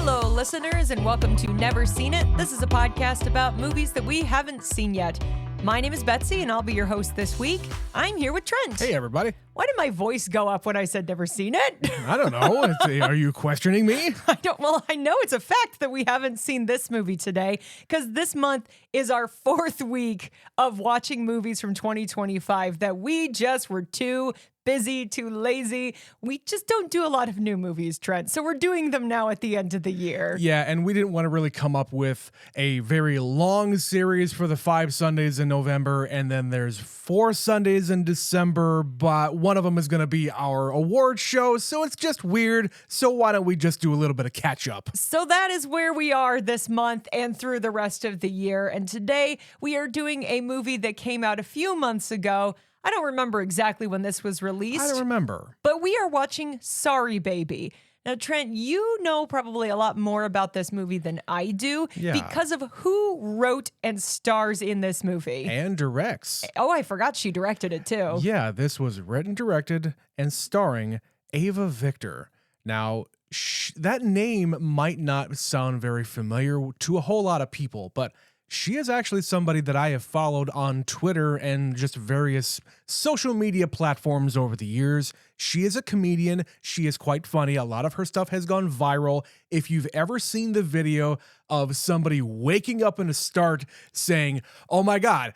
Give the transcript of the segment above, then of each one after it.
Hello, listeners, and welcome to Never Seen It. This is a podcast about movies that we haven't seen yet. My name is Betsy, and I'll be your host this week. I'm here with Trent. Hey, everybody. Why did my voice go up when I said never seen it? I don't know. Are you questioning me? I know it's a fact that we haven't seen this movie today because this month is our fourth week of watching movies from 2025 that we just were too busy, too lazy. We just don't do a lot of new movies, Trent. So we're doing them now at the end of the year. Yeah, and we didn't want to really come up with a very long series for the 5 Sundays in November, and then there's 4 Sundays in December, but one of them is going to be our award show, so it's just weird. So why don't we just do a little bit of catch up? So that is where we are this month and through the rest of the year. And today we are doing a movie that came out a few months ago. I don't remember exactly when this was released. I don't remember. But we are watching Sorry Baby. Now, Trent, you know probably a lot more about this movie than I do because of who wrote and stars in this movie. And directs. Oh, I forgot she directed it too. Yeah, this was written, directed, and starring Eva Victor. Now, that name might not sound very familiar to a whole lot of people, but she is actually somebody that I have followed on Twitter and just various social media platforms over the years. She is a comedian. She is quite funny. A lot of her stuff has gone viral. If you've ever seen the video of somebody waking up in a start saying, "Oh my God,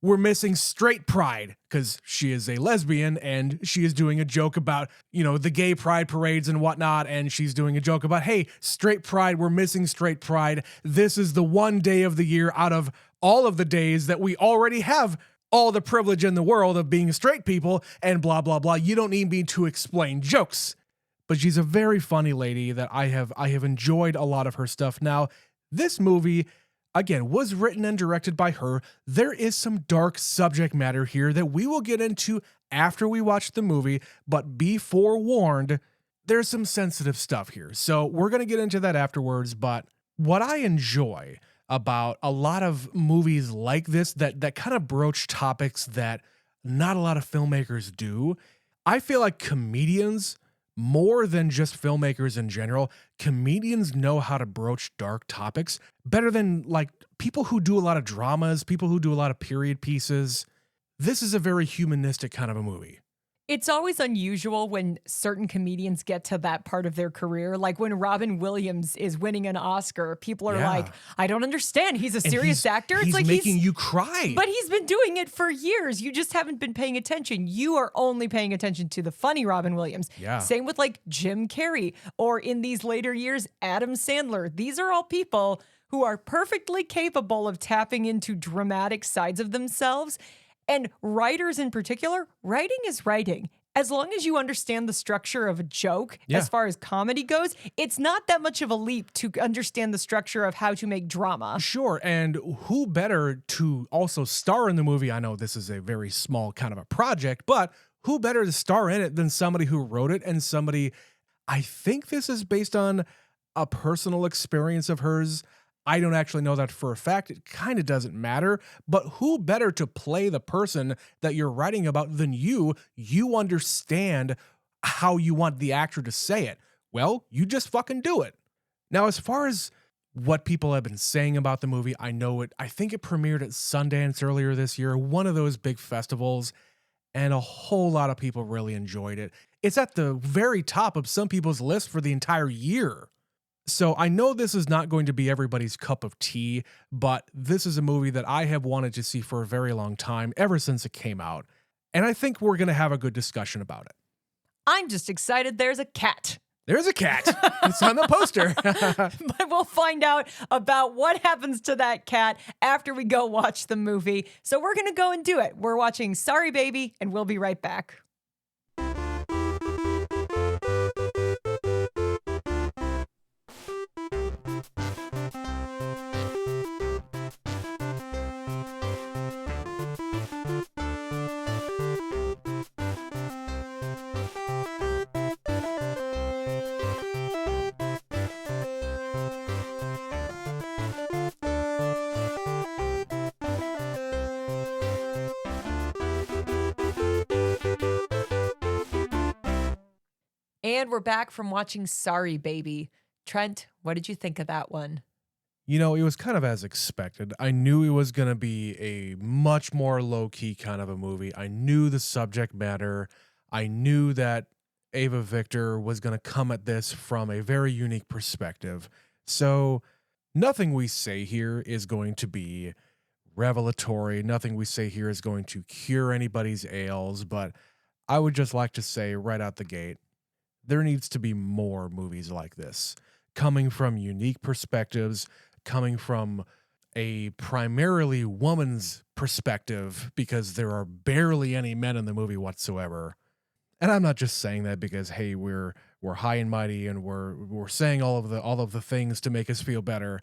we're missing straight pride," because she is a lesbian and she is doing a joke about, the gay pride parades and whatnot. And she's doing a joke about, hey, straight pride, we're missing straight pride. This is the one day of the year out of all of the days that we already have all the privilege in the world of being straight people and blah, blah, blah. You don't need me to explain jokes. But she's a very funny lady that I have enjoyed a lot of her stuff. Now, this movie, again, was written and directed by her. There is some dark subject matter here that we will get into after we watch the movie, but be forewarned, there's some sensitive stuff here. So we're going to get into that afterwards, but what I enjoy about a lot of movies like this that kind of broach topics that not a lot of filmmakers do, I feel like comedians, more than just filmmakers in general, comedians know how to broach dark topics better than like people who do a lot of dramas, people who do a lot of period pieces. This is a very humanistic kind of a movie. It's always unusual when certain comedians get to that part of their career. Like when Robin Williams is winning an Oscar, people are like, I don't understand. He's a serious actor. It's like making you cry. But he's been doing it for years. You just haven't been paying attention. You are only paying attention to the funny Robin Williams. Yeah. Same with like Jim Carrey or in these later years, Adam Sandler. These are all people who are perfectly capable of tapping into dramatic sides of themselves. And writers in particular, writing is writing. As long as you understand the structure of a joke, as far as comedy goes, it's not that much of a leap to understand the structure of how to make drama. Sure, and who better to also star in the movie? I know this is a very small kind of a project, but who better to star in it than somebody who wrote it and somebody, I think this is based on a personal experience of hers. I don't actually know that for a fact. It kind of doesn't matter, but who better to play the person that you're writing about than you? You understand how you want the actor to say it. Well, you just fucking do it. Now, as far as what people have been saying about the movie, I think it premiered at Sundance earlier this year, one of those big festivals, and a whole lot of people really enjoyed it. It's at the very top of some people's list for the entire year. So I know this is not going to be everybody's cup of tea, but this is a movie that I have wanted to see for a very long time, ever since it came out. And I think we're going to have a good discussion about it. I'm just excited there's a cat. There's a cat. It's on the poster. But we'll find out about what happens to that cat after we go watch the movie. So we're going to go and do it. We're watching Sorry Baby, and we'll be right back. And we're back from watching Sorry Baby. Trent, what did you think of that one? You know, it was kind of as expected. I knew it was going to be a much more low key kind of a movie. I knew the subject matter. I knew that Ava Victor was going to come at this from a very unique perspective. So, nothing we say here is going to be revelatory. Nothing we say here is going to cure anybody's ails. But I would just like to say right out the gate, there needs to be more movies like this coming from unique perspectives, coming from a primarily woman's perspective, because there are barely any men in the movie whatsoever. And I'm not just saying that because, hey, we're high and mighty and we're saying all of the things to make us feel better.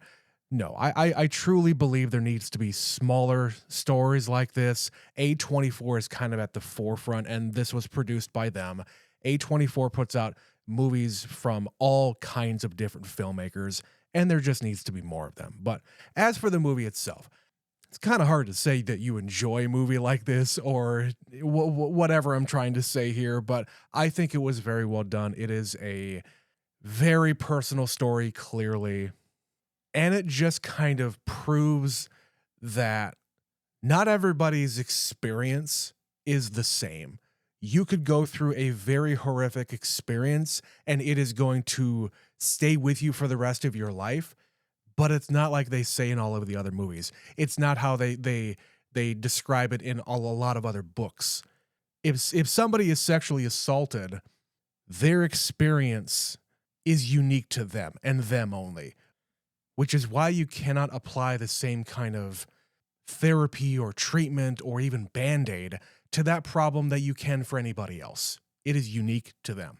No, I truly believe there needs to be smaller stories like this. A24 is kind of at the forefront, and this was produced by them. A24 puts out movies from all kinds of different filmmakers, and there just needs to be more of them. But as for the movie itself, it's kind of hard to say that you enjoy a movie like this or whatever I'm trying to say here, but I think it was very well done. It is a very personal story, clearly, and it just kind of proves that not everybody's experience is the same. You could go through a very horrific experience and it is going to stay with you for the rest of your life, but it's not like they say in all of the other movies. It's not how they describe it in a lot of other books. If somebody is sexually assaulted, their experience is unique to them and them only, which is why you cannot apply the same kind of therapy or treatment or even Band-Aid to that problem that you can for anybody else. It is unique to them.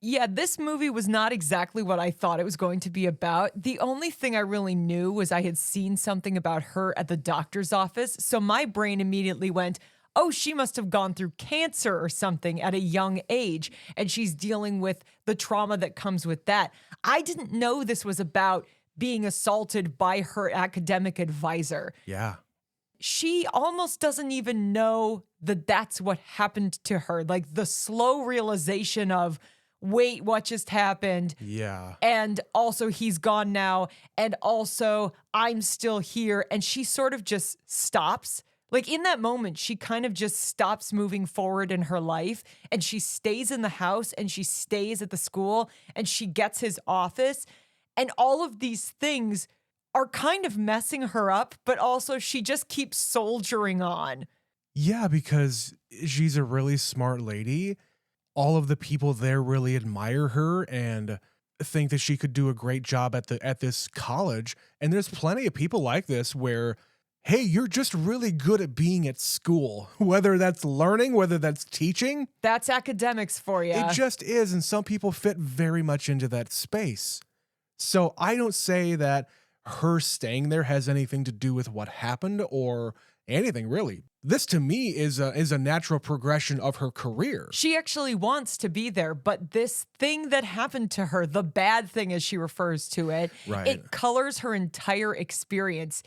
Yeah, this movie was not exactly what I thought it was going to be about. The only thing I really knew was I had seen something about her at the doctor's office, so my brain immediately went, oh, she must have gone through cancer or something at a young age, and she's dealing with the trauma that comes with that. I didn't know this was about being assaulted by her academic advisor. Yeah. She almost doesn't even know that that's what happened to her. Like the slow realization of, wait, what just happened? Yeah. And also he's gone now. And also I'm still here. And she sort of just stops. Like in that moment, she kind of just stops moving forward in her life. And she stays in the house and she stays at the school and she gets his office. And all of these things are kind of messing her up, but also she just keeps soldiering on. Yeah, because she's a really smart lady. All of the people there really admire her and think that she could do a great job at this college. And there's plenty of people like this where, hey, you're just really good at being at school, whether that's learning, whether that's teaching. That's academics for you. It just is. And some people fit very much into that space. So I don't say that her staying there has anything to do with what happened or anything really. This to me is a natural progression of her career. She actually wants to be there, but this thing that happened to her, the bad thing as she refers to it, Right. it colors her entire experience.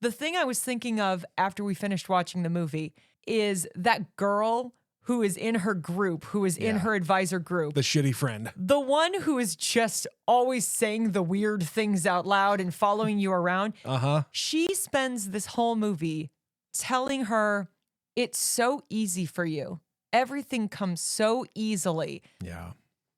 The thing I was thinking of after we finished watching the movie is that girl who is in her group, who is in Yeah. her advisor group. The shitty friend. The one who is just always saying the weird things out loud and following you around. Uh-huh. She spends this whole movie telling her, it's so easy for you. Everything comes so easily. Yeah.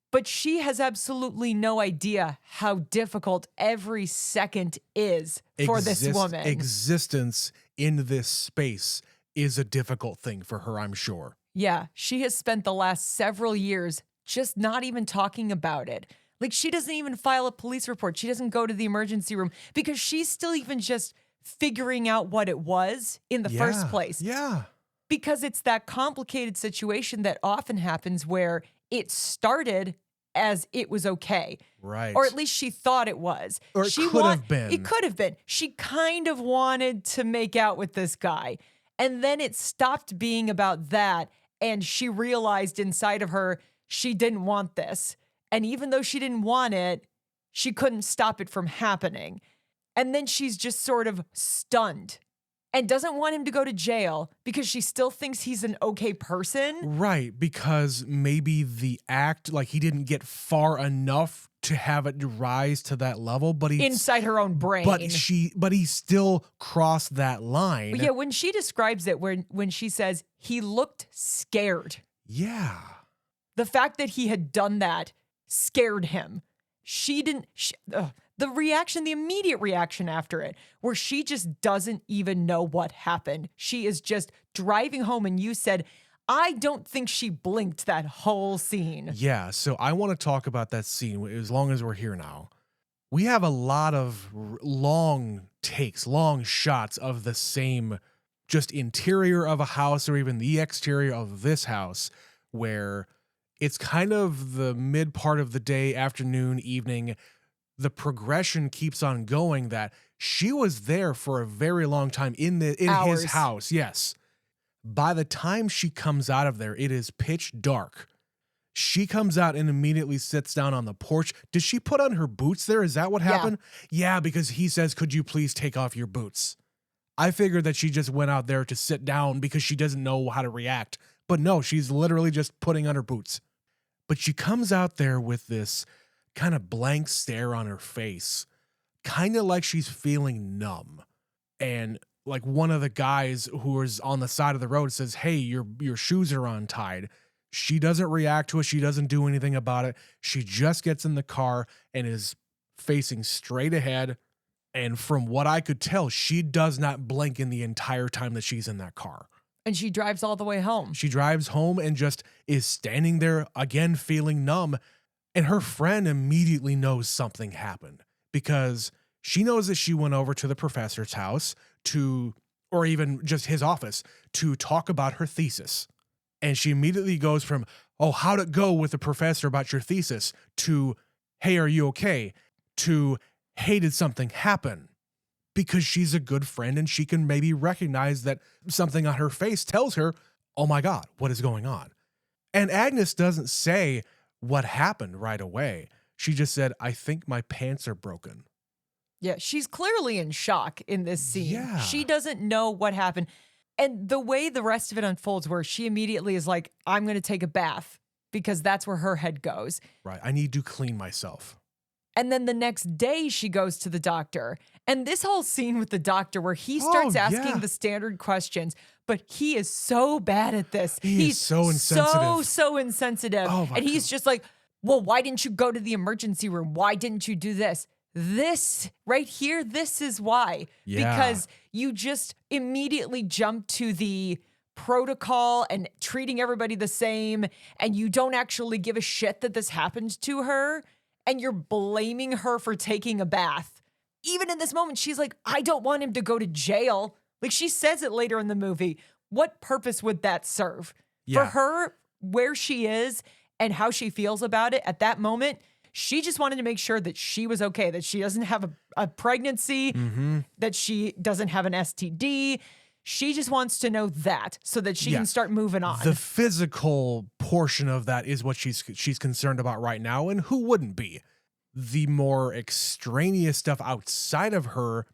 But she has absolutely no idea how difficult every second is for this woman. Existence in this space is a difficult thing for her, I'm sure. Yeah, she has spent the last several years just not even talking about it. Like, she doesn't even file a police report. She doesn't go to the emergency room because she's still even just figuring out what it was in the first place. Yeah. Because it's that complicated situation that often happens where it started as it was okay. Right. Or at least she thought it was. Or it could have been. It could have been. She kind of wanted to make out with this guy. And then it stopped being about that. And she realized inside of her, she didn't want this. And even though she didn't want it, she couldn't stop it from happening. And then she's just sort of stunned and doesn't want him to go to jail because she still thinks he's an okay person. Right, because maybe the act, like he didn't get far enough to have it rise to that level, but inside her own brain. but he still crossed that line. Yeah, when she describes it, when she says he looked scared, Yeah. the fact that he had done that scared him. The reaction, the immediate reaction after it, where she just doesn't even know what happened. She is just driving home, and you said, I don't think she blinked that whole scene. Yeah, so I want to talk about that scene as long as we're here now. We have a lot of long takes, long shots of the same just interior of a house or even the exterior of this house, where it's kind of the mid part of the day, afternoon, evening. The progression keeps on going that she was there for a very long time in Hours. his house. Yes. By the time she comes out of there, it is pitch dark. She comes out and immediately sits down on the porch. Did she put on her boots there? Is that what happened? Yeah, because he says, could you please take off your boots? I figured that she just went out there to sit down because she doesn't know how to react. But no, she's literally just putting on her boots. But she comes out there with this kind of blank stare on her face, kind of like she's feeling numb. And like one of the guys who is on the side of the road says, hey, your shoes are untied. She doesn't react to it. She doesn't do anything about it. She just gets in the car and is facing straight ahead. And from what I could tell, she does not blink in the entire time that she's in that car. And she drives all the way home. She drives home and just is standing there again, feeling numb. And her friend immediately knows something happened because she knows that she went over to the professor's house or even just his office to talk about her thesis. And she immediately goes from, oh, how'd it go with the professor about your thesis? To, hey, are you okay? To, hey, did something happen? Because she's a good friend and she can maybe recognize that something on her face tells her, oh my God, what is going on? And Agnes doesn't say what happened right away. She just said, I think my pants are broken. Yeah, she's clearly in shock in this scene. Yeah. She doesn't know what happened. And the way the rest of it unfolds, where she immediately is like, I'm going to take a bath because that's where her head goes. Right. I need to clean myself. And then the next day she goes to the doctor. And this whole scene with the doctor where he starts asking the standard questions, but he is so bad at this. He's so insensitive. So insensitive. Oh my and he's God. just like, well, why didn't you go to the emergency room? Why didn't you do this? This right here, this is why. Yeah. Because you just immediately jump to the protocol and treating everybody the same, and you don't actually give a shit that this happened to her, and you're blaming her for taking a bath. Even in this moment, she's like, I don't want him to go to jail. Like, she says it later in the movie. What purpose would that serve? Yeah. For her, where she is and how she feels about it at that moment, she just wanted to make sure that she was okay, that she doesn't have a pregnancy, that she doesn't have an STD. She just wants to know that so that she can start moving on. The physical portion of that is what she's concerned about right now, and who wouldn't be? The more extraneous stuff outside of her,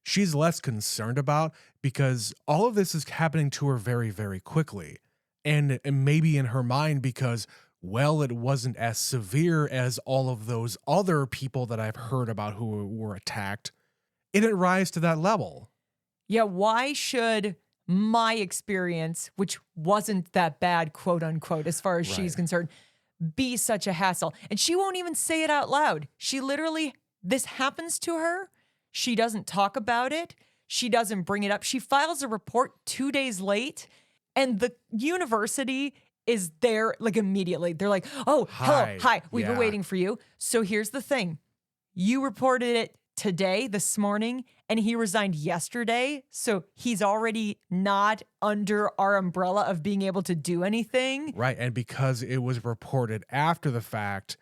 she's less concerned about because all of this is happening to her very, very quickly. And maybe in her mind because, well, it wasn't as severe as all of those other people that I've heard about who were attacked. It didn't rise to that level. Yeah, why should my experience, which wasn't that bad, quote unquote, as far as she's concerned, be such a hassle? And she won't even say it out loud. She literally, this happens to her. She doesn't talk about it. She doesn't bring it up. She files a report 2 days late, and the university is there like immediately. They're like, oh, hello, hi, we've been waiting for you. So here's the thing. You reported it today, this morning, and he resigned yesterday. So he's already not under our umbrella of being able to do anything. Right. And because it was reported after the fact,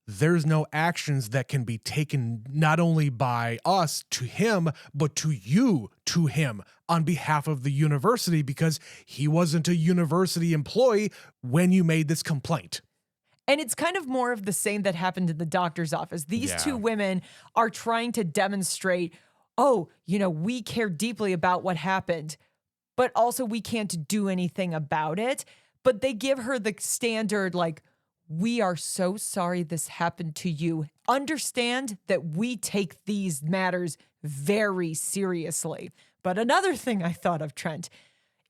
there's no actions that can be taken not only by us to him, but to you to him on behalf of the university because he wasn't a university employee when you made this complaint. And it's kind of more of the same that happened in the doctor's office. These two women are trying to demonstrate, oh, we care deeply about what happened, but also we can't do anything about it. But they give her the standard, like, we are so sorry this happened to you. understand that we take these matters very seriously. But another thing I thought of, Trent,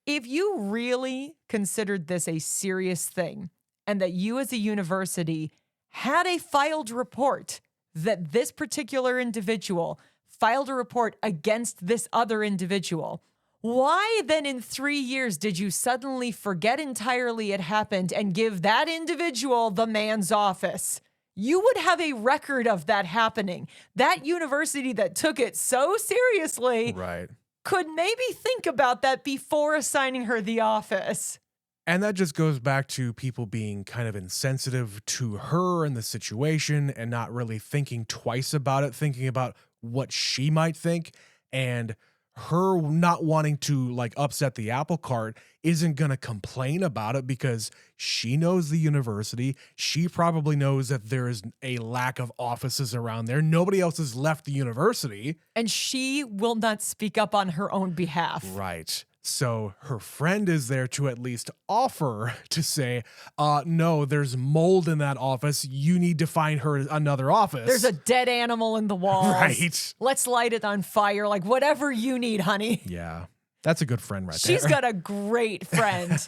if you really considered this a serious thing and that you as a university had a filed report that this particular individual filed a report against this other individual, why then in 3 years did you suddenly forget entirely it happened and give that individual the man's office? You would have a record of that happening. That university that took it so seriously Right. could maybe think about that before assigning her the office. And that just goes back to people being kind of insensitive to her and the situation and not really thinking twice about it, thinking about what she might think, and her not wanting to like upset the apple cart isn't going to complain about it because she knows the university. She probably knows that there is a lack of offices around there. Nobody else has left the university. And she will not speak up on her own behalf. Right. So her friend is there to at least offer to say, no, there's mold in that office. You need to find her another office. There's a dead animal in the walls. Right. Let's light it on fire. Like, whatever you need, honey. Yeah. That's a good friend right there. She's got a great friend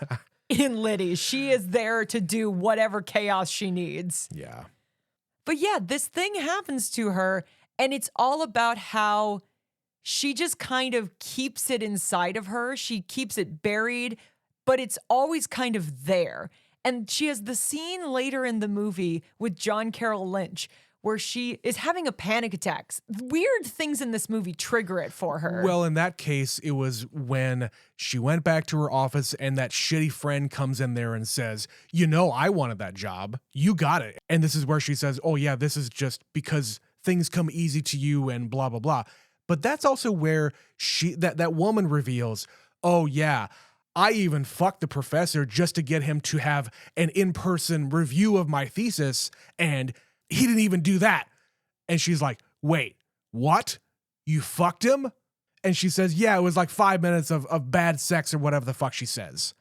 in Liddy. She is there to do whatever chaos she needs. Yeah. But yeah, this thing happens to her, and it's all about how she just kind of keeps it inside of her. She keeps it buried, but it's always kind of there. And she has the scene later in the movie with John Carroll Lynch where she is having a panic attack. Weird things in this movie trigger it for her. Well, in that case, it was when she went back to her office and that shitty friend comes in there and says, you know, I wanted that job. You got it. And this is where she says, oh yeah, this is just because things come easy to you and blah, blah, blah. But that's also where that woman reveals, oh yeah, I even fucked the professor just to get him to have an in-person review of my thesis, and he didn't even do that. And she's like, wait, what? You fucked him? And she says, yeah, it was like 5 minutes of bad sex or whatever the fuck she says.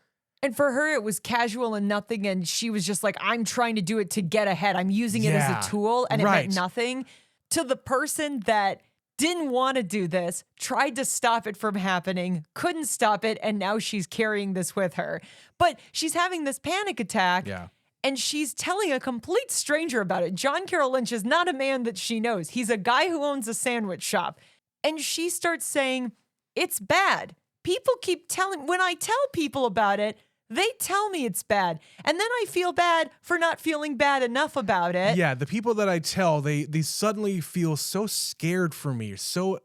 And for her, it was casual and nothing, and she was just like, I'm trying to do it to get ahead. I'm using it as a tool, and it meant nothing. To the person that didn't want to do this, tried to stop it from happening, couldn't stop it, and now she's carrying this with her. But she's having this panic attack, and she's telling a complete stranger about it. John Carroll Lynch is not a man that she knows. He's a guy who owns a sandwich shop. And she starts saying, it's bad. People keep telling, when I tell people about it, they tell me it's bad. And then I feel bad for not feeling bad enough about it. Yeah, the people that I tell, they suddenly feel so scared for me, so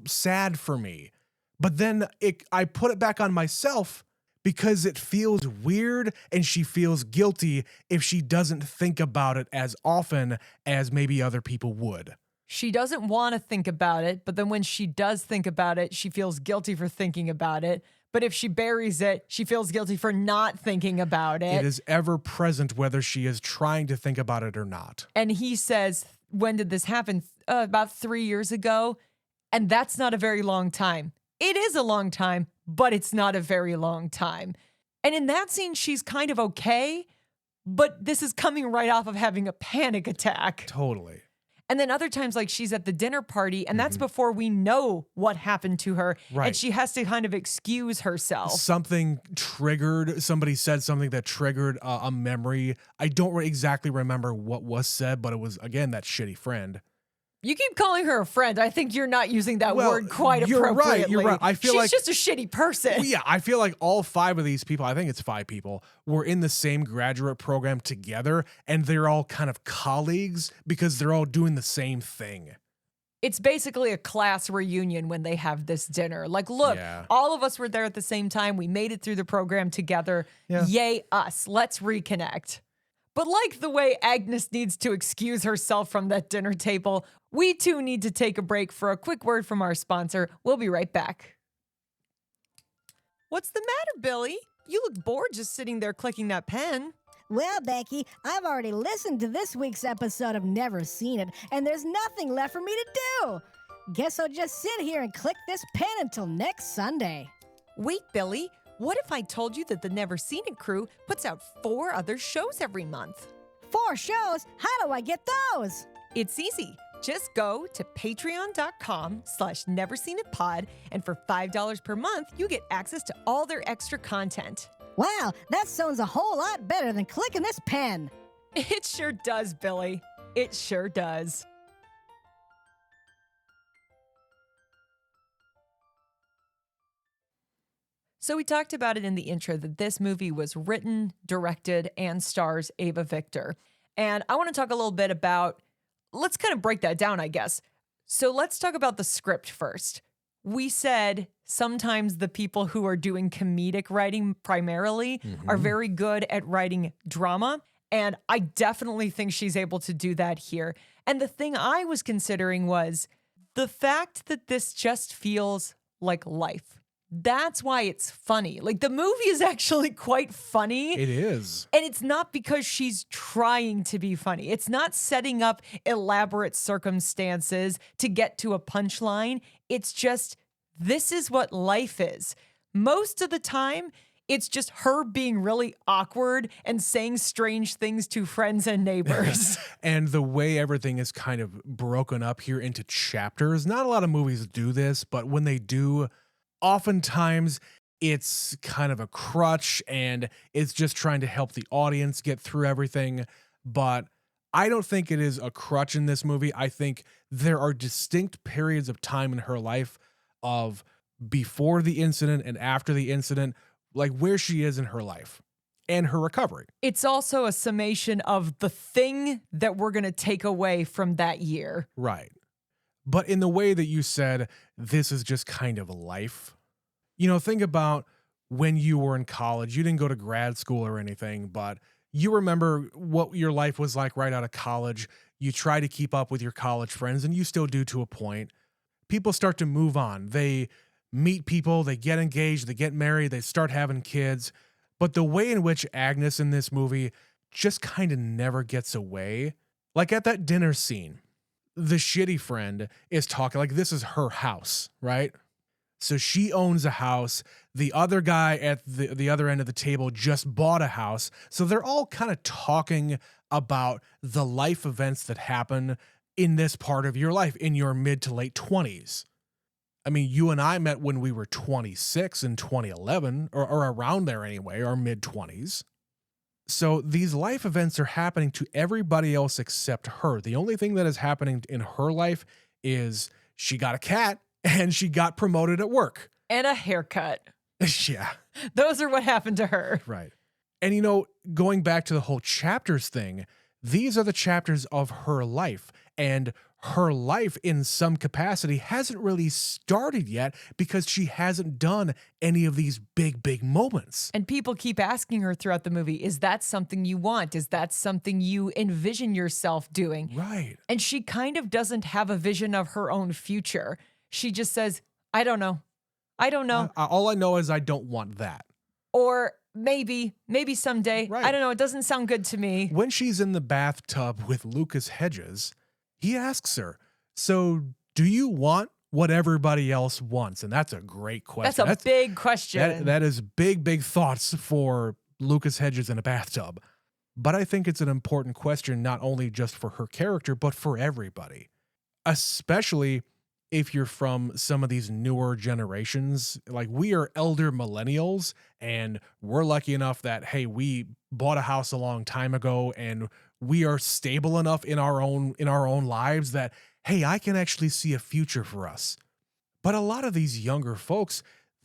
sad for me. But then I put it back on myself because it feels weird and she feels guilty if she doesn't think about it as often as maybe other people would. She doesn't want to think about it, but then when she does think about it, she feels guilty for thinking about it. But if she buries it, she feels guilty for not thinking about it. It is ever present whether she is trying to think about it or not. And he says, when did this happen? About 3 years ago. And that's not a very long time. It is a long time, but it's not a very long time. And in that scene, she's kind of okay, but this is coming right off of having a panic attack. Totally. And then other times, like she's at the dinner party, and that's before we know what happened to her. Right. And she has to kind of excuse herself. Something triggered, somebody said something that triggered a memory. I don't exactly remember what was said, but it was, again, that shitty friend. You keep calling her a friend. I think you're not using that word quite appropriately. You're right. I feel she's like just a shitty person. Well, yeah, I feel like all 5 of these people, I think it's 5 people, were in the same graduate program together, and they're all kind of colleagues because they're all doing the same thing. It's basically a class reunion when they have this dinner. Like, look, all of us were there at the same time. We made it through the program together. Yeah. Yay, us. Let's reconnect. But like the way Agnes needs to excuse herself from that dinner table, we too need to take a break for a quick word from our sponsor. We'll be right back. What's the matter, Billy? You look bored just sitting there clicking that pen. Well, Becky, I've already listened to this week's episode of Never Seen It, and there's nothing left for me to do. Guess I'll just sit here and click this pen until next Sunday. Wait, Billy. What if I told you that the Never Seen It crew puts out 4 other shows every month? 4 shows? How do I get those? It's easy. Just go to patreon.com/neverseenitpod, and for $5 per month, you get access to all their extra content. Wow, that sounds a whole lot better than clicking this pen. It sure does, Billy. It sure does. So we talked about it in the intro that this movie was written, directed, and stars Eva Victor. And I want to talk a little bit about, let's kind of break that down, I guess. So let's talk about the script first. We said sometimes the people who are doing comedic writing primarily are very good at writing drama. And I definitely think she's able to do that here. And the thing I was considering was the fact that this just feels like life. That's why it's funny. Like, the movie is actually quite funny. It is. And it's not because she's trying to be funny. It's not setting up elaborate circumstances to get to a punchline. It's just, this is what life is. Most of the time, it's just her being really awkward and saying strange things to friends and neighbors. And the way everything is kind of broken up here into chapters. Not a lot of movies do this, but when they do, oftentimes it's kind of a crutch and it's just trying to help the audience get through everything. But I don't think it is a crutch in this movie. I think there are distinct periods of time in her life of before the incident and after the incident, like where she is in her life and her recovery. It's also a summation of the thing that we're going to take away from that year. Right. But in the way that you said, this is just kind of life. You know, think about when you were in college. You didn't go to grad school or anything, but you remember what your life was like right out of college. You try to keep up with your college friends, and you still do to a point. People start to move on. They meet people, they get engaged, they get married, they start having kids. But the way in which Agnes in this movie just kind of never gets away, like at that dinner scene, the shitty friend is talking like this is her house, right? So she owns a house. The other guy at the other end of the table just bought a house. So they're all kind of talking about the life events that happen in this part of your life in your mid to late 20s. I mean, you and I met when we were 26 in 2011, or around there anyway, our mid 20s. So these life events are happening to everybody else except her. The only thing that is happening in her life is she got a cat and she got promoted at work. And a haircut. Yeah. Those are what happened to her. Right. And, you know, going back to the whole chapters thing, these are the chapters of her life. And her life in some capacity hasn't really started yet because she hasn't done any of these big moments. And people keep asking her throughout the movie, is that something you want? Is that something you envision yourself doing? Right. And she kind of doesn't have a vision of her own future. She just says, I don't know. I don't know. All I know is I don't want that. Or maybe someday. Right. I don't know. It doesn't sound good to me. When she's in the bathtub with Lucas Hedges, he asks her, so do you want what everybody else wants? And that's a great question. That's a big question. That is big thoughts for Lucas Hedges in a bathtub. But I think it's an important question, not only just for her character, but for everybody. Especially if you're from some of these newer generations. Like, we are elder millennials, and we're lucky enough that, hey, we bought a house a long time ago, and we are stable enough in our own lives that, hey, I can actually see a future for us. But a lot of these younger folks,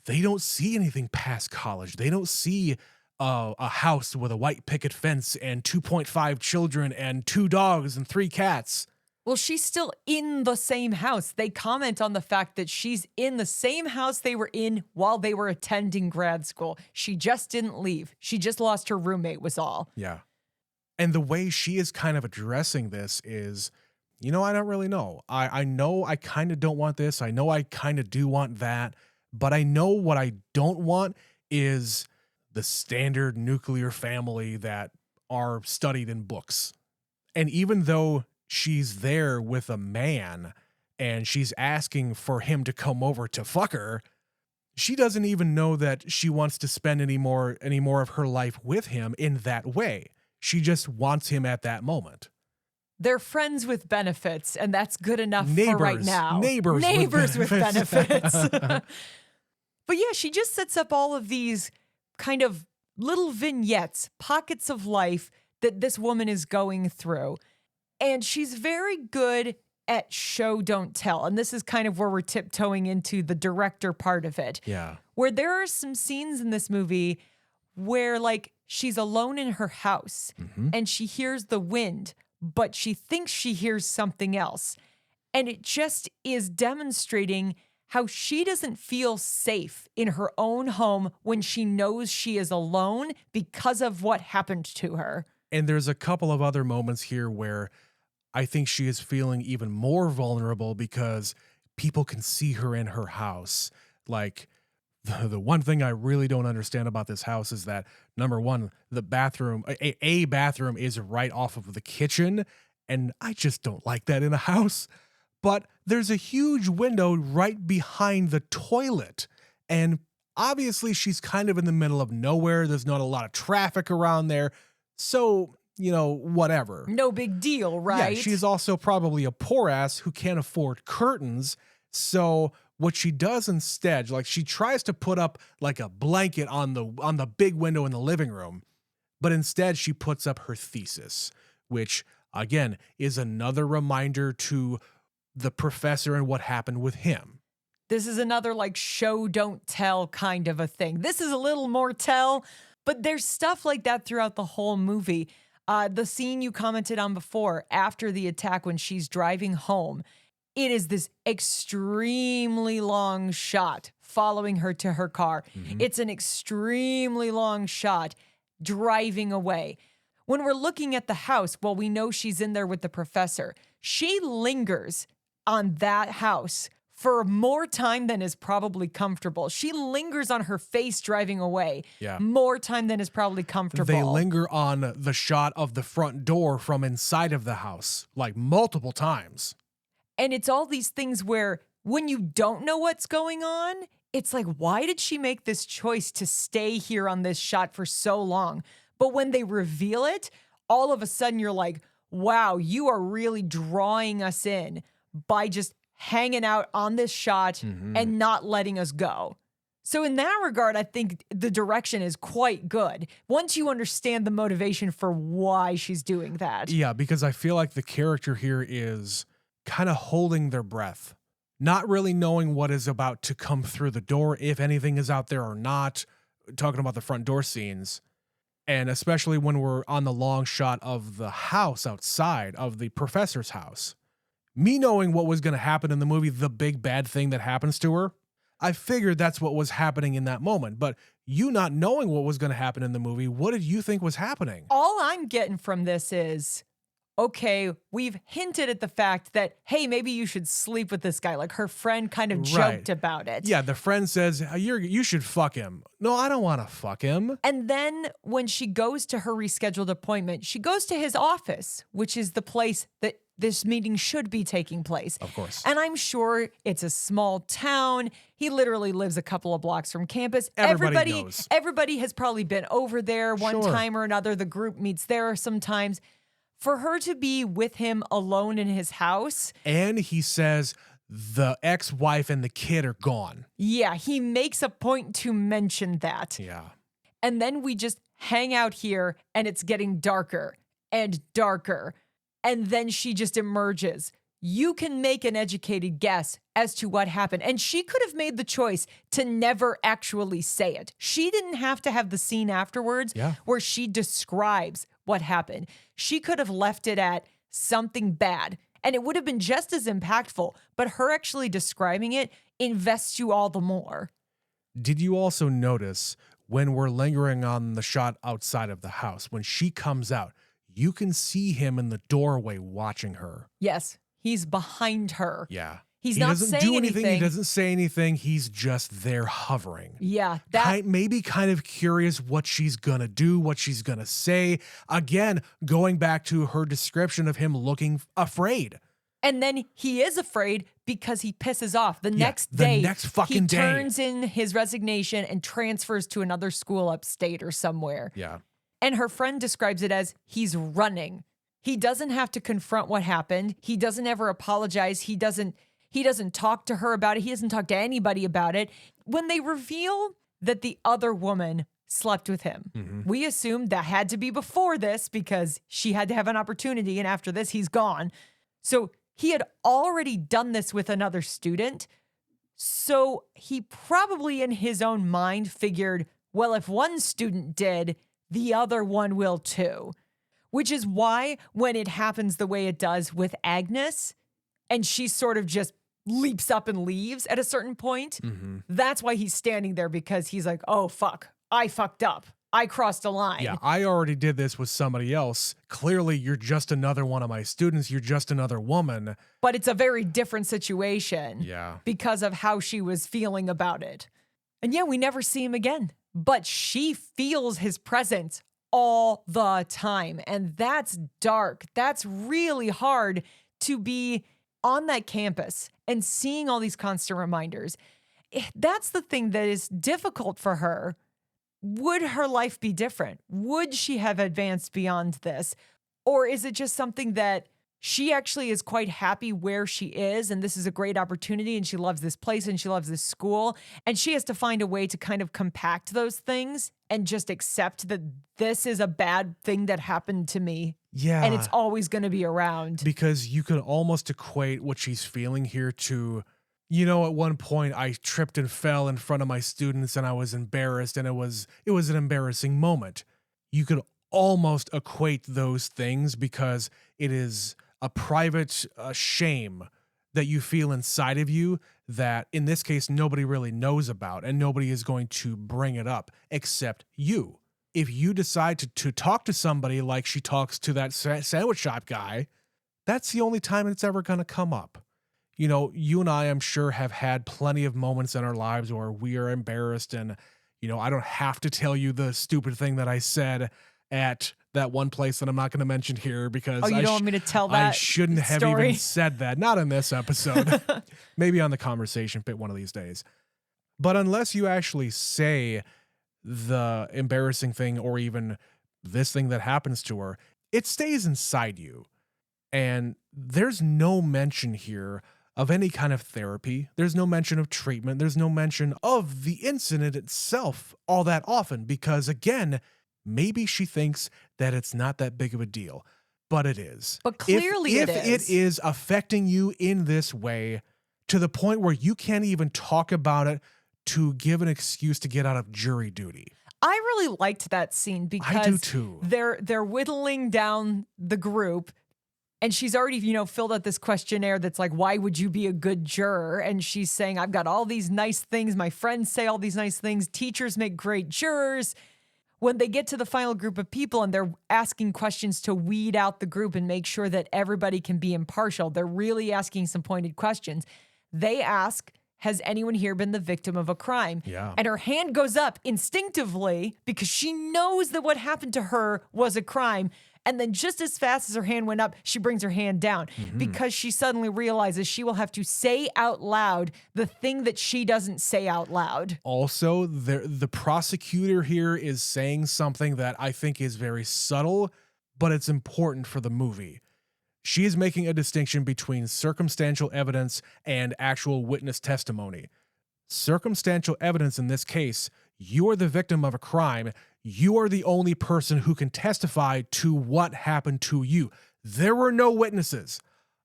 they don't see anything past college. They don't see a house with a white picket fence and 2.5 children and 2 dogs and 3 cats. Well, she's still in the same house. They comment on the fact that she's in the same house they were in while they were attending grad school. She just didn't leave. She just lost her roommate was all. Yeah. And the way she is kind of addressing this is, you know, I don't really know. I know I kind of don't want this. I know I kind of do want that. But I know what I don't want is the standard nuclear family that are studied in books. And even though she's there with a man and she's asking for him to come over to fuck her, she doesn't even know that she wants to spend any more of her life with him in that way. She just wants him at that moment. They're friends with benefits, and that's good enough for right now. Neighbors with benefits. But yeah, she just sets up all of these kind of little vignettes, pockets of life that this woman is going through. And she's very good at show, don't tell. And this is kind of where we're tiptoeing into the director part of it. Yeah. Where there are some scenes in this movie where, like, she's alone in her house and she hears the wind, but she thinks she hears something else. And it just is demonstrating how she doesn't feel safe in her own home when she knows she is alone because of what happened to her. And there's a couple of other moments here where I think she is feeling even more vulnerable because people can see her in her house. Like, the one thing I really don't understand about this house is that, number one, the bathroom, a bathroom is right off of the kitchen, and I just don't like that in a house. But there's a huge window right behind the toilet, and obviously she's kind of in the middle of nowhere. There's not a lot of traffic around there, so, you know, whatever. No big deal, right? Yeah, she's also probably a poor ass who can't afford curtains, so what she does instead, like, she tries to put up like a blanket on the big window in the living room, but instead she puts up her thesis, which again is another reminder to the professor and what happened with him. This is another like show, don't tell kind of a thing. This is a little more tell, but there's stuff like that throughout the whole movie. The scene you commented on before, after the attack when she's driving home, it is this extremely long shot following her to her car. It's an extremely long shot driving away. When we're looking at the house, well, we know she's in there with the professor. She lingers on that house for more time than is probably comfortable. She lingers on her face driving away. Yeah. More time than is probably comfortable. They linger on the shot of the front door from inside of the house, like multiple times. And it's all these things where when you don't know what's going on, it's like, why did she make this choice to stay here on this shot for so long? But when they reveal it, all of a sudden you're like, wow, you are really drawing us in by just hanging out on this shot and not letting us go. So in that regard, I think the direction is quite good once you understand the motivation for why she's doing that. Yeah, because I feel like the character here is kind of holding their breath, not really knowing what is about to come through the door, if anything is out there or not, talking about the front door scenes. And especially when we're on the long shot of the house outside of the professor's house. Me knowing what was going to happen in the movie, the big bad thing that happens to her, I figured that's what was happening in that moment. But you not knowing what was going to happen in the movie, what did you think was happening? All I'm getting from this is, okay, we've hinted at the fact that, hey, maybe you should sleep with this guy. Like her friend kind of joked about it. Yeah, the friend says, you should fuck him. No, I don't want to fuck him. And then when she goes to her rescheduled appointment, she goes to his office, which is the place that this meeting should be taking place. Of course. And I'm sure it's a small town. He literally lives a couple of blocks from campus. Everybody knows. Everybody has probably been over there one time or another. The group meets there sometimes. For her to be with him alone in his house. And he says the ex-wife and the kid are gone. Yeah, he makes a point to mention that. Yeah. And then we just hang out here and it's getting darker and darker. And then she just emerges. You can make an educated guess as to what happened. And she could have made the choice to never actually say it. She didn't have to have the scene afterwards where she describes what happened. She could have left it at something bad, and it would have been just as impactful, but her actually describing it invests you all the more. Did you also notice when we're lingering on the shot outside of the house, when she comes out, you can see him in the doorway watching her? Yes, he's behind her. Yeah. He doesn't do anything. He doesn't say anything. He's just there hovering. Yeah. Maybe kind of curious what she's going to do, what she's going to say. Again, going back to her description of him looking afraid. And then he is afraid because he pisses off. The next day, he turns in his resignation and transfers to another school upstate or somewhere. Yeah. And her friend describes it as he's running. He doesn't have to confront what happened. He doesn't ever apologize. He doesn't talk to her about it. He doesn't talk to anybody about it. When they reveal that the other woman slept with him, we assumed that had to be before this because she had to have an opportunity, and after this, he's gone. So he had already done this with another student. So he probably in his own mind figured, well, if one student did, the other one will too. Which is why when it happens the way it does with Agnes, and she sort of just leaps up and leaves at a certain point, that's why he's standing there, because he's like, oh, fuck, I fucked up. I crossed a line. Yeah, I already did this with somebody else. Clearly, you're just another one of my students. You're just another woman. But it's a very different situation. Yeah. Because of how she was feeling about it. And yeah, we never see him again. But she feels his presence all the time. And that's dark. That's really hard to be on that campus and seeing all these constant reminders. That's the thing that is difficult for her. Would her life be different? Would she have advanced beyond this? Or is it just something that she actually is quite happy where she is, and this is a great opportunity, and she loves this place, and she loves this school, and she has to find a way to kind of compact those things and just accept that this is a bad thing that happened to me. Yeah. And it's always going to be around. Because you could almost equate what she's feeling here to, at one point I tripped and fell in front of my students and I was embarrassed, and it was an embarrassing moment. You could almost equate those things because it is a private shame that you feel inside of you that in this case nobody really knows about, and nobody is going to bring it up except you. If you decide to talk to somebody like she talks to that sandwich shop guy, that's the only time it's ever going to come up. You and I, I'm sure, have had plenty of moments in our lives where we are embarrassed, and, I don't have to tell you the stupid thing that I said at that one place that I'm not going to mention here because you don't want me to tell that I shouldn't have story? even said that. Not in this episode. Maybe on the conversation bit one of these days. But unless you actually say the embarrassing thing or even this thing that happens to her, it stays inside you. And there's no mention here of any kind of therapy. There's no mention of treatment. There's no mention of the incident itself all that often because, again, maybe she thinks that it's not that big of a deal, but it is. But clearly if it is. it is affecting you in this way to the point where you can't even talk about it to give an excuse to get out of jury duty. I really liked that scene because I do too. They're whittling down the group. And she's already, filled out this questionnaire that's like, why would you be a good juror? And she's saying, I've got all these nice things. My friends say all these nice things. Teachers make great jurors. When they get to the final group of people and they're asking questions to weed out the group and make sure that everybody can be impartial, they're really asking some pointed questions. They ask, has anyone here been the victim of a crime? Yeah. And her hand goes up instinctively because she knows that what happened to her was a crime. And then just as fast as her hand went up, she brings her hand down because she suddenly realizes she will have to say out loud the thing that she doesn't say out loud. Also, the prosecutor here is saying something that I think is very subtle, but it's important for the movie. She is making a distinction between circumstantial evidence and actual witness testimony. Circumstantial evidence in this case, you are the victim of a crime. You are the only person who can testify to what happened to you. There were no witnesses.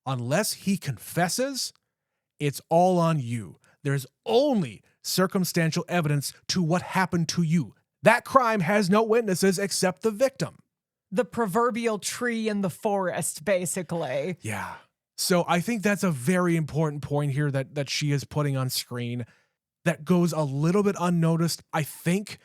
Unless he confesses, it's all on you. There's only circumstantial evidence to what happened to you. That crime has no witnesses except the victim. The proverbial tree in the forest, basically. Yeah. So I think that's a very important point here that she is putting on screen that goes a little bit unnoticed, I think,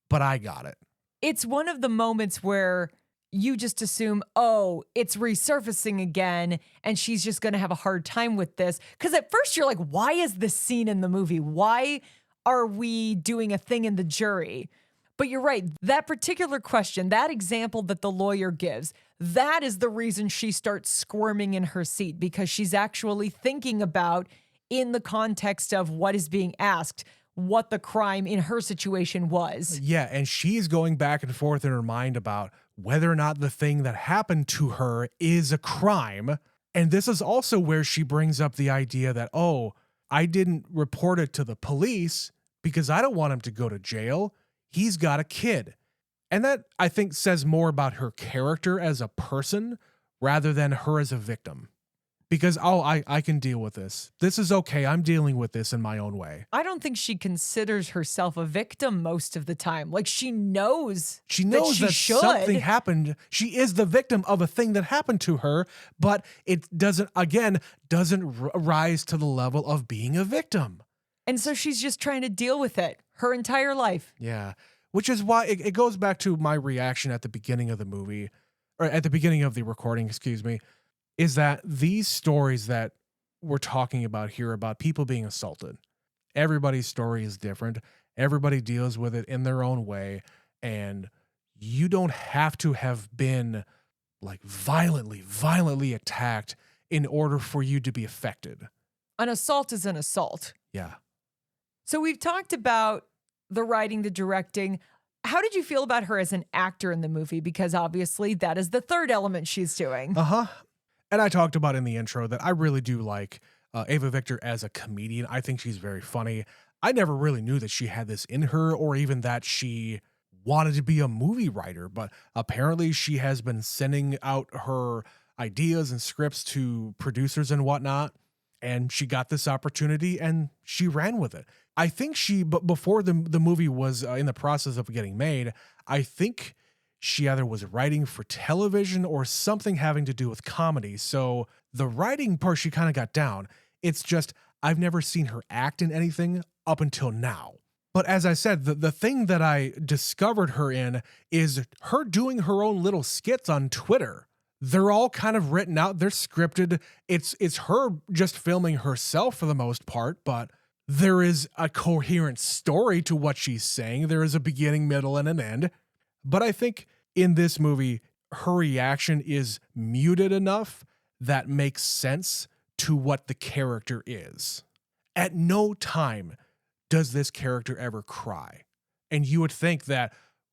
but I got it. It's one of the moments where you just assume, oh, it's resurfacing again, and she's just going to have a hard time with this. Because at first you're like, why is this scene in the movie? Why are we doing a thing in the jury? But you're right. That particular question, that example that the lawyer gives, that is the reason she starts squirming in her seat, because she's actually thinking about, in the context of what is being asked, what the crime in her situation was. Yeah, and she's going back and forth in her mind about whether or not the thing that happened to her is a crime. And this is also where she brings up the idea that, oh, I didn't report it to the police because I don't want him to go to jail. He's got a kid. And that, I think, says more about her character as a person rather than her as a victim. Because, oh, I can deal with this. This is okay. I'm dealing with this in my own way. I don't think she considers herself a victim most of the time. Like, she knows that should. Something happened. She is the victim of a thing that happened to her, but it doesn't rise to the level of being a victim. And so she's just trying to deal with it her entire life. Yeah, which is why it goes back to my reaction at the beginning of the movie, or at the beginning of the recording, excuse me, is that these stories that we're talking about here about people being assaulted, everybody's story is different. Everybody deals with it in their own way. And you don't have to have been like violently attacked in order for you to be affected. An assault is an assault. Yeah. So we've talked about the writing, the directing. How did you feel about her as an actor in the movie? Because obviously that is the third element she's doing. Uh-huh. And I talked about in the intro that I really do like Eva Victor as a comedian. I think she's very funny. I never really knew that she had this in her or even that she wanted to be a movie writer, but apparently she has been sending out her ideas and scripts to producers and whatnot, and she got this opportunity and she ran with it. I think but before the movie was in the process of getting made, I think she either was writing for television or something having to do with comedy. So the writing part, she kind of got down. It's just, I've never seen her act in anything up until now. But as I said, the thing that I discovered her in is her doing her own little skits on Twitter. They're all kind of written out. They're scripted. It's her just filming herself for the most part, but there is a coherent story to what she's saying. There is a beginning, middle, and an end. But I think in this movie, her reaction is muted enough that makes sense to what the character is. At no time does this character ever cry. And you would think that,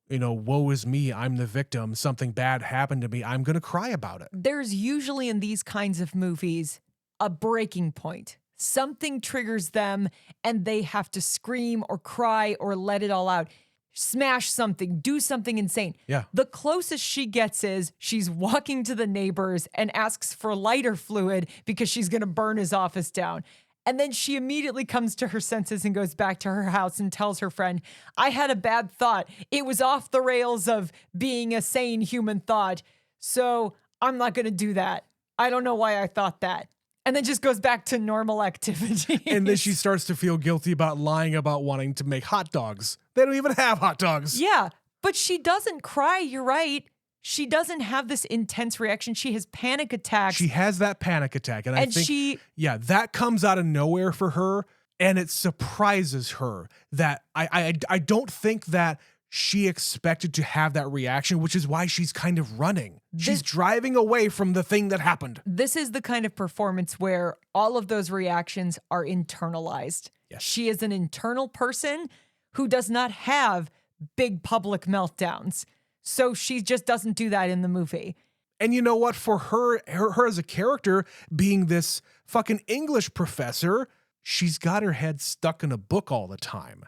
woe is me, I'm the victim, something bad happened to me, I'm going to cry about it. There's usually in these kinds of movies a breaking point. Something triggers them and they have to scream or cry or let it all out. Smash something, do something insane. Yeah. The closest she gets is she's walking to the neighbors and asks for lighter fluid because she's going to burn his office down. And then she immediately comes to her senses and goes back to her house and tells her friend, I had a bad thought. It was off the rails of being a sane human thought. So I'm not going to do that. I don't know why I thought that. And then just goes back to normal activity. And then she starts to feel guilty about lying about wanting to make hot dogs. They don't even have hot dogs. Yeah, but she doesn't cry. You're right. She doesn't have this intense reaction. She has panic attacks. She has that panic attack. And I think, that comes out of nowhere for her. And it surprises her that I don't think that she expected to have that reaction, which is why she's kind of running. She's driving away from the thing that happened. This is the kind of performance where all of those reactions are internalized. Yes. She is an internal person who does not have big public meltdowns. So she just doesn't do that in the movie. And you know what? For her as a character being this fucking English professor, she's got her head stuck in a book all the time.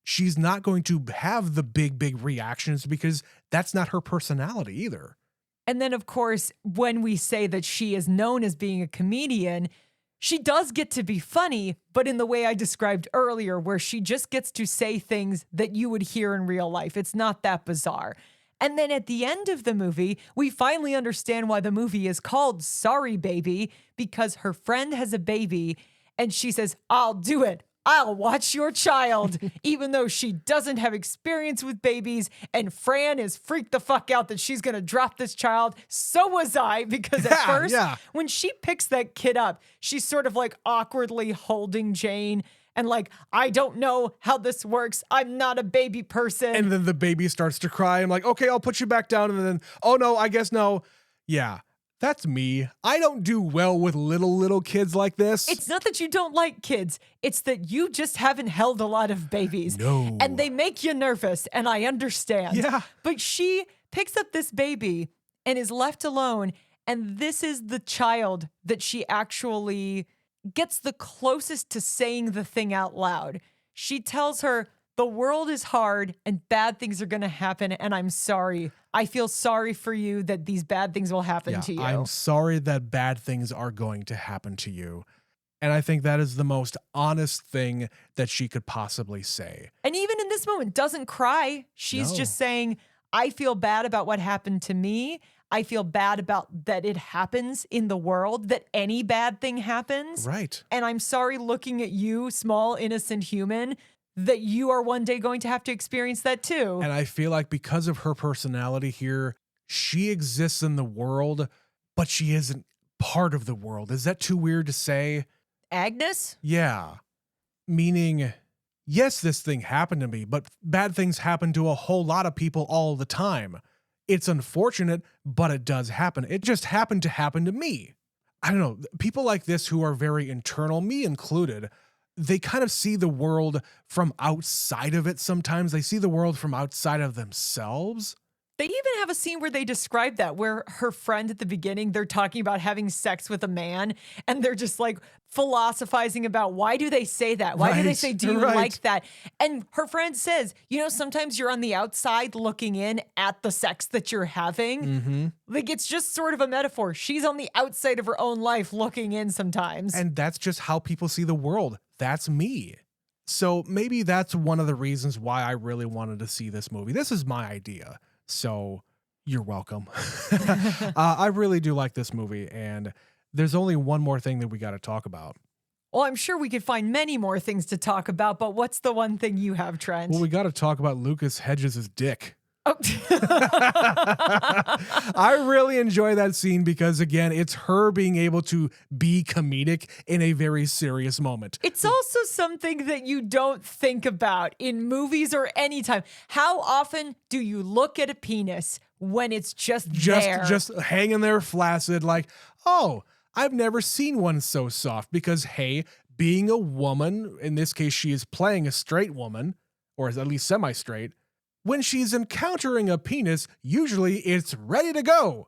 She's not going to have the big reactions because that's not her personality either. And then, of course, when we say that she is known as being a comedian, she does get to be funny, but in the way I described earlier, where she just gets to say things that you would hear in real life. It's not that bizarre. And then at the end of the movie, we finally understand why the movie is called Sorry Baby, because her friend has a baby and she says, I'll do it. I'll watch your child, even though she doesn't have experience with babies. And Fran is freaked the fuck out that she's going to drop this child. So was I, because at first, when she picks that kid up, she's sort of like awkwardly holding Jane and like, I don't know how this works. I'm not a baby person. And then the baby starts to cry. I'm like, okay, I'll put you back down. And then, oh no, I guess no. Yeah. That's me. I don't do well with little kids like this. It's not that you don't like kids. It's that you just haven't held a lot of babies. No. And they make you nervous, and I understand. Yeah. But she picks up this baby and is left alone. And this is the child that she actually gets the closest to saying the thing out loud. She tells her, the world is hard and bad things are going to happen. And I'm sorry. I feel sorry for you that these bad things will happen to you. I'm sorry that bad things are going to happen to you. And I think that is the most honest thing that she could possibly say. And even in this moment, doesn't cry. She's just saying, I feel bad about what happened to me. I feel bad about that it happens in the world, that any bad thing happens. Right. And I'm sorry looking at you, small, innocent human, that you are one day going to have to experience that too. And I feel like because of her personality here, she exists in the world, but she isn't part of the world. Is that too weird to say? Agnes? Yeah. Meaning, yes, this thing happened to me, but bad things happen to a whole lot of people all the time. It's unfortunate, but it does happen. It just happened to happen to me. I don't know. People like this who are very internal, me included, they kind of see the world from outside of it sometimes. They see the world from outside of themselves. They even have a scene where they describe that, where her friend at the beginning, they're talking about having sex with a man, and they're just like philosophizing about why do they say that? Why do they say, do you like that? And her friend says, sometimes you're on the outside looking in at the sex that you're having. Mm-hmm. Like, it's just sort of a metaphor. She's on the outside of her own life looking in sometimes. And that's just how people see the world. That's me. So maybe that's one of the reasons why I really wanted to see this movie. This is my idea. So you're welcome. I really do like this movie, and there's only one more thing that we got to talk about. Well, I'm sure we could find many more things to talk about, but what's the one thing you have, Trent? Well, we got to talk about Lucas Hedges' dick. Oh. I really enjoy that scene because, again, it's her being able to be comedic in a very serious moment. It's also something that you don't think about in movies or any time. How often do you look at a penis when it's just there? Just hanging there flaccid like, oh, I've never seen one so soft because, hey, being a woman, in this case, she is playing a straight woman, or at least semi-straight. When she's encountering a penis, usually it's ready to go.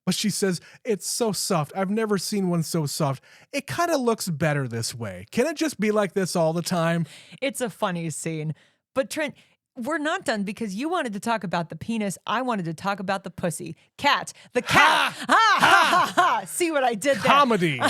But she says, it's so soft. I've never seen one so soft. It kind of looks better this way. Can it just be like this all the time? It's a funny scene. But Trent, we're not done because you wanted to talk about the penis. I wanted to talk about the pussy. Cat. The cat. Ha! Ha! Ha! Ha! See what I did there? Comedy.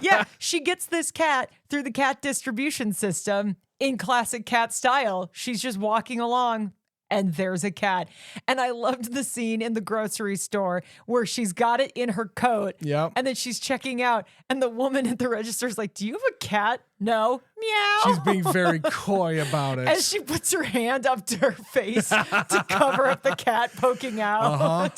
Yeah, she gets this cat through the cat distribution system. In classic cat style, she's just walking along and there's a cat. And I loved the scene in the grocery store where she's got it in her coat. Yep. And then she's checking out and the woman at the register is like, do you have a cat? No. Meow. She's being very coy about it. As she puts her hand up to her face to cover up the cat poking out. Uh-huh.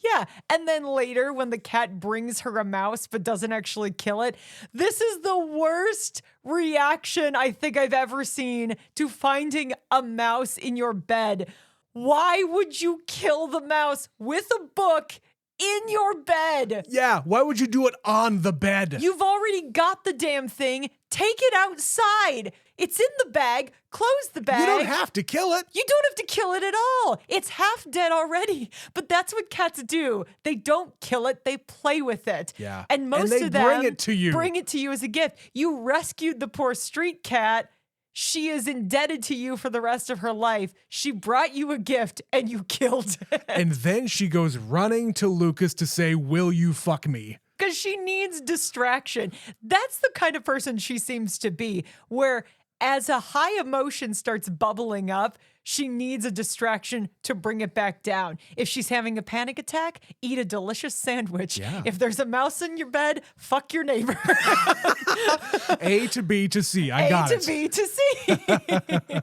Yeah. And then later, when the cat brings her a mouse but doesn't actually kill it, this is the worst reaction I think I've ever seen to finding a mouse in your bed. Why would you kill the mouse with a book in your bed? Yeah, why would you do it on the bed? You've already got the damn thing. Take it outside. It's in the bag. Close the bag. You don't have to kill it. You don't have to kill it at all. It's half dead already. But that's what cats do. They don't kill it. They play with it. Yeah. And most they of them bring it to you. Bring it to you as a gift. You rescued the poor street cat. She is indebted to you for the rest of her life. She brought you a gift and you killed it. And then she goes running to Lucas to say, will you fuck me? Because she needs distraction. That's the kind of person she seems to be, where as a high emotion starts bubbling up, she needs a distraction to bring it back down. If she's having a panic attack, eat a delicious sandwich. Yeah. If there's a mouse in your bed, fuck your neighbor. A to B to C. I got it. A to B to C.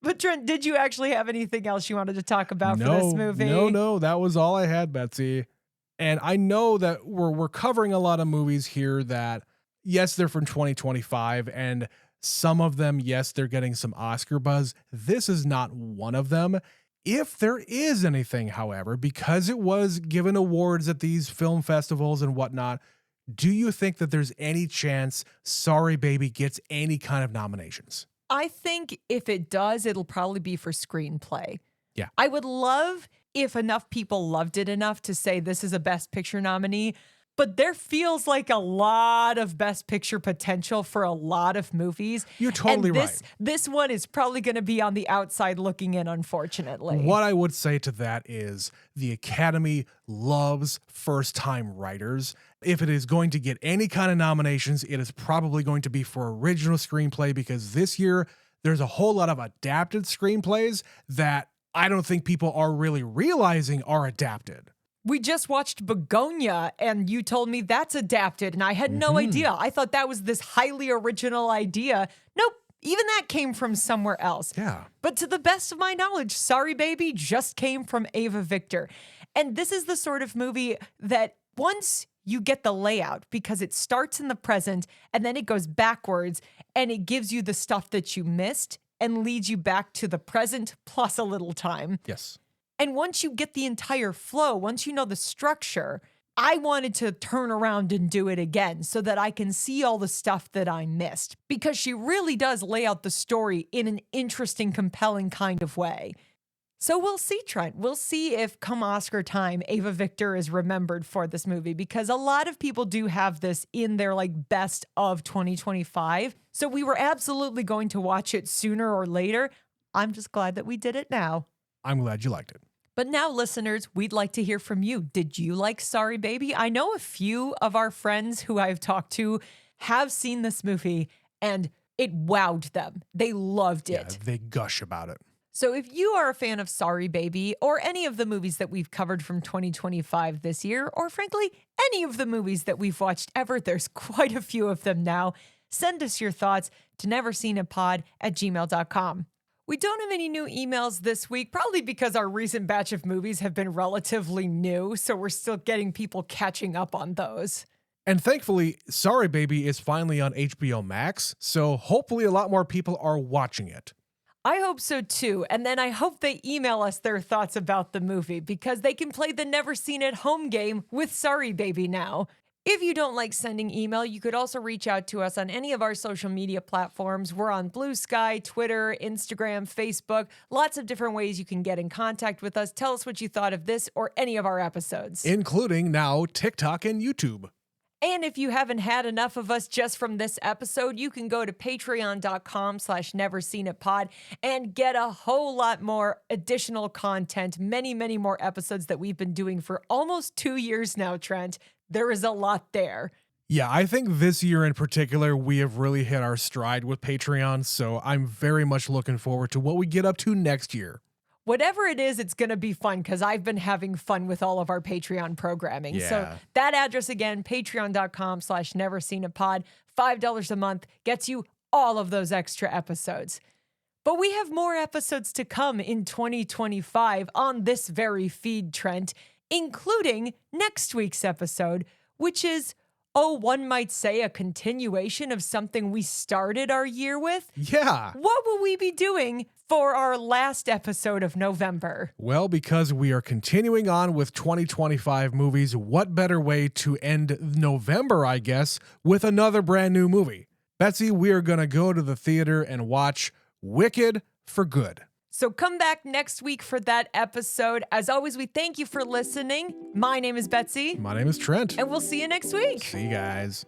But Trent, did you actually have anything else you wanted to talk about for this movie? No. That was all I had, Betsy. And I know that we're covering a lot of movies here that, yes, they're from 2025, and some of them, yes, they're getting some Oscar buzz. This is not one of them. If there is anything, however, because it was given awards at these film festivals and whatnot, do you think that there's any chance Sorry Baby gets any kind of nominations? I think if it does, it'll probably be for screenplay. Yeah. I would love if enough people loved it enough to say this is a Best Picture nominee, but there feels like a lot of Best Picture potential for a lot of movies. You're totally and right. This one is probably going to be on the outside looking in, unfortunately. What I would say to that is the Academy loves first-time writers. If it is going to get any kind of nominations, it is probably going to be for original screenplay, because this year there's a whole lot of adapted screenplays that I don't think people are really realizing are adapted. We just watched Begonia, and you told me that's adapted, and I had no idea. I thought that was this highly original idea. Nope, even that came from somewhere else. Yeah. But to the best of my knowledge, Sorry Baby just came from Eva Victor. And this is the sort of movie that once you get the layout, because it starts in the present and then it goes backwards and it gives you the stuff that you missed and leads you back to the present plus a little time. Yes. And once you get the entire flow, once you know the structure, I wanted to turn around and do it again so that I can see all the stuff that I missed, because she really does lay out the story in an interesting, compelling kind of way. So we'll see, Trent. We'll see if come Oscar time, Eva Victor is remembered for this movie, because a lot of people do have this in their best of 2025. So we were absolutely going to watch it sooner or later. I'm just glad that we did it now. I'm glad you liked it. But now, listeners, we'd like to hear from you. Did you like Sorry Baby? I know a few of our friends who I've talked to have seen this movie and it wowed them. They loved it. Yeah, they gush about it. So if you are a fan of Sorry Baby or any of the movies that we've covered from 2025 this year, or frankly, any of the movies that we've watched ever, there's quite a few of them now, send us your thoughts to neverseenitpod@gmail.com. We don't have any new emails this week, probably because our recent batch of movies have been relatively new, so we're still getting people catching up on those. And thankfully, Sorry Baby is finally on HBO Max, so hopefully a lot more people are watching it. I hope so too, and then I hope they email us their thoughts about the movie, because they can play the Never Seen It home game with Sorry Baby now. If you don't like sending email, you could also reach out to us on any of our social media platforms. We're on Blue Sky, Twitter, Instagram, Facebook. Lots of different ways you can get in contact with us. Tell us what you thought of this or any of our episodes. Including now TikTok and YouTube. And if you haven't had enough of us just from this episode, you can go to patreon.com/neverseenitpod and get a whole lot more additional content, many, many more episodes that we've been doing for almost 2 years now, Trent. There is a lot there. Yeah, I think this year in particular, we have really hit our stride with Patreon, so I'm very much looking forward to what we get up to next year. Whatever it is, it's going to be fun, because I've been having fun with all of our Patreon programming. Yeah. So that address again, patreon.com/neverseenitpod, $5 a month gets you all of those extra episodes. But we have more episodes to come in 2025 on this very feed, Trent, including next week's episode, which is, one might say, a continuation of something we started our year with. Yeah. What will we be doing for our last episode of November? Well, because we are continuing on with 2025 movies, what better way to end November, I guess, with another brand new movie? Betsy, we are going to go to the theater and watch Wicked for Good. So come back next week for that episode. As always, we thank you for listening. My name is Betsy. My name is Trent. And we'll see you next week. See you guys.